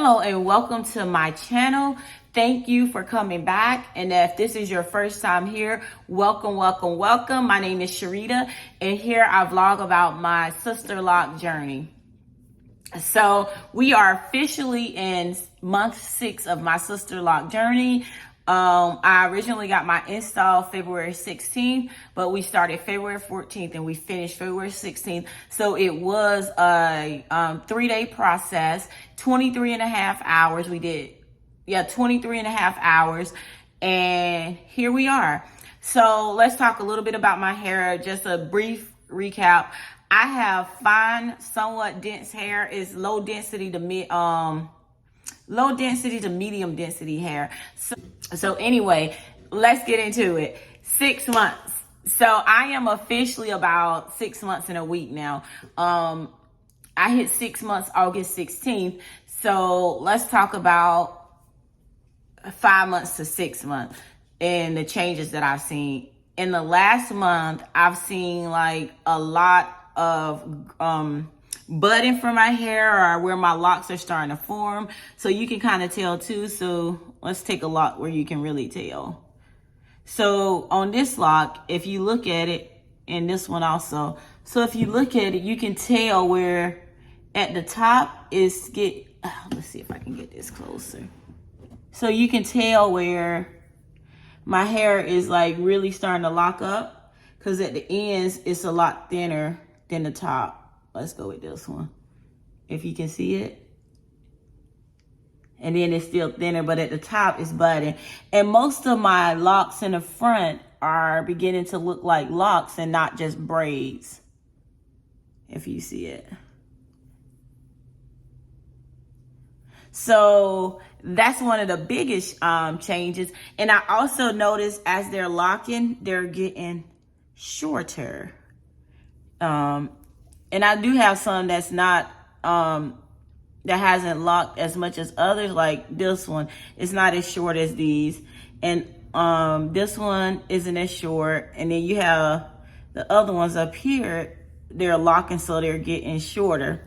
Hello and welcome to my channel. Thank you for coming back. And if this is your first time here, welcome. My name is Sharita, and here I vlog about my Sisterlock journey. So we are officially in month 6 of my Sisterlock journey. I originally got my install February 16th, but we started February 14th and we finished February 16th. So it was a 3-day process, 23 and a half hours. We did, 23 and a half hours. And here we are. So let's talk a little bit about my hair. Just a brief recap. I have fine, somewhat dense hair. It's low density to medium density hair. So anyway, let's get into it. 6 months. So I am officially about 6 months in a week now. I hit 6 months August 16th. So let's talk about 5 months to 6 months and the changes that I've seen. In the last month, I've seen like a lot of budding for my hair, or where my locks are starting to form. So you can kind of tell too. So let's take a lock where you can really tell. So on this lock, if you look at it, and this one also, so if you look at it, you can tell where at the top is let's see if I can get this closer. So you can tell where my hair is like really starting to lock up, because at the ends it's a lot thinner than the top. Let's go with this one, if you can see it. And then it's still thinner, but at the top it's budding. And most of my locks in the front are beginning to look like locks and not just braids, if you see it. So that's one of the biggest changes. And I also noticed as they're locking, they're getting shorter. And I do have some that's not, that hasn't locked as much as others. Like this one, it's not as short as these. And this one isn't as short. And then you have the other ones up here, they're locking, so they're getting shorter.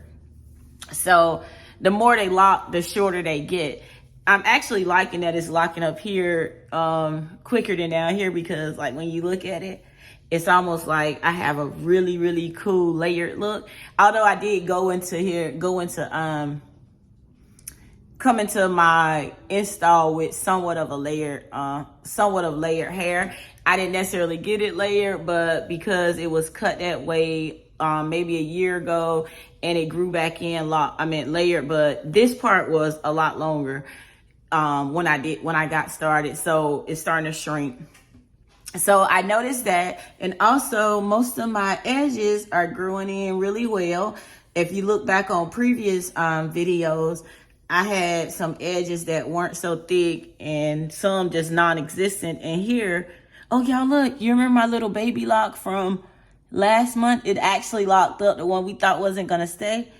So the more they lock, the shorter they get. I'm actually liking that it's locking up here quicker than down here, because like when you look at it, it's almost like I have a really, really cool layered look. Although I did come into my install with somewhat of layered hair. I didn't necessarily get it layered, but because it was cut that way maybe a year ago, and it grew back in layered, but this part was a lot longer when I got started. So it's starting to shrink. So I noticed that, and also most of my edges are growing in really well. If you look back on previous videos, I had some edges that weren't so thick and some just non-existent. And here, oh y'all look, you remember my little baby lock from last month? It actually locked up, the one we thought wasn't gonna stay.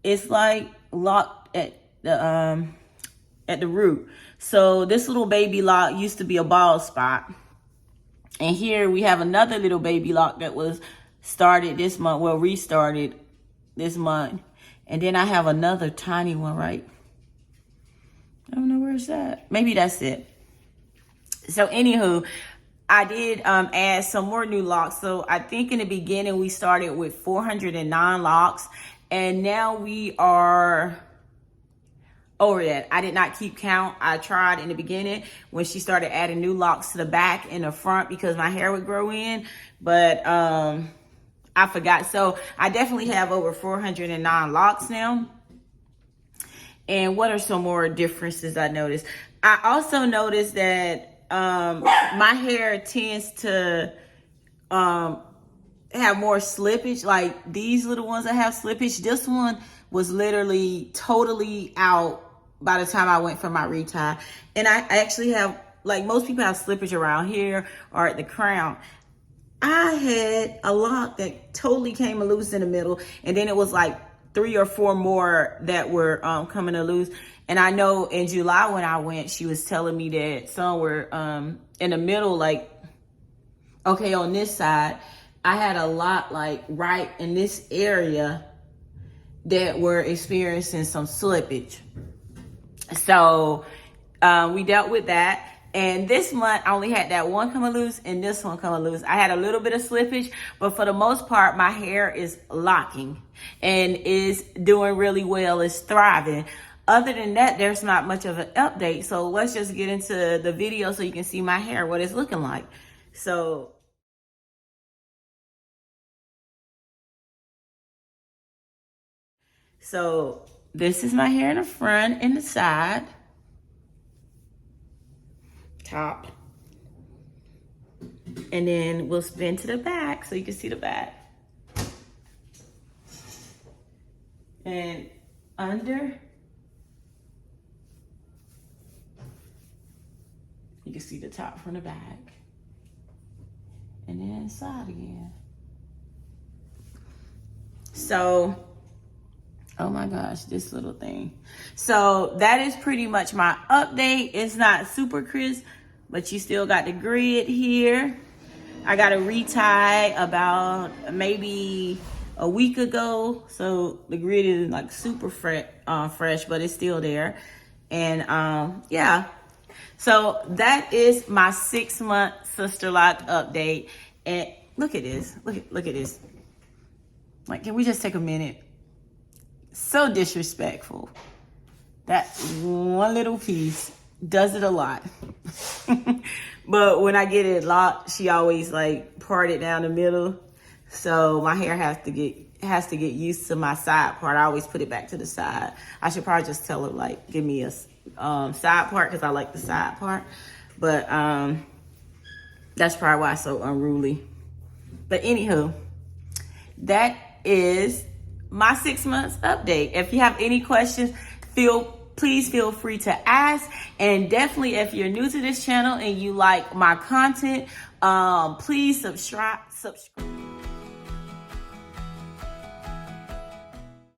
It's like locked at the root. So this little baby lock used to be a bald spot. And here we have another little baby lock that was started this month, restarted this month. And then I have another tiny one, right? I don't know where it's at. Maybe that's it. So anywho, I did add some more new locks. So I think in the beginning we started with 409 locks, and now we are over that. I did not keep count. I tried in the beginning when she started adding new locks to the back and the front, because my hair would grow in, but I forgot. So I definitely have over 409 locks now. And what are some more differences I noticed? I also noticed that my hair tends to have more slippage. Like these little ones that have slippage, this one was literally totally out by the time I went for my retie. And I actually have, like most people have slippage around here or at the crown. I had a lock that totally came loose in the middle, and then it was like 3 or 4 more that were coming to loose. And I know in July when I went, she was telling me that some were in the middle, like, okay, on this side, I had a lot like right in this area that were experiencing some slippage. So we dealt with that. And this month I only had that one coming loose and this one coming loose. I had a little bit of slippage, but for the most part, my hair is locking and is doing really well, it's thriving. Other than that, there's not much of an update. So let's just get into the video so you can see my hair, what it's looking like. So this is my hair in the front and the side. Top. And then we'll spin to the back so you can see the back. And under. You can see the top from the back. And then inside again. So, oh my gosh, this little thing. So that is pretty much my update. It's not super crisp, but you still got the grid here. I got a retie about maybe a week ago. So the grid is like super fresh, but it's still there. And yeah. So that is my 6-month Sisterlock update. And look at this. Look at this. Like, can we just take a minute? So disrespectful. That one little piece does it a lot. But when I get it locked, she always like part it down the middle. So my hair has to get used to my side part. I always put it back to the side. I should probably just tell her like, give me a side part because I like the side part. But that's probably why it's so unruly. But anywho, that is my 6 months update. If you have any questions, please feel free to ask. And definitely, if you're new to this channel and you like my content, please subscribe.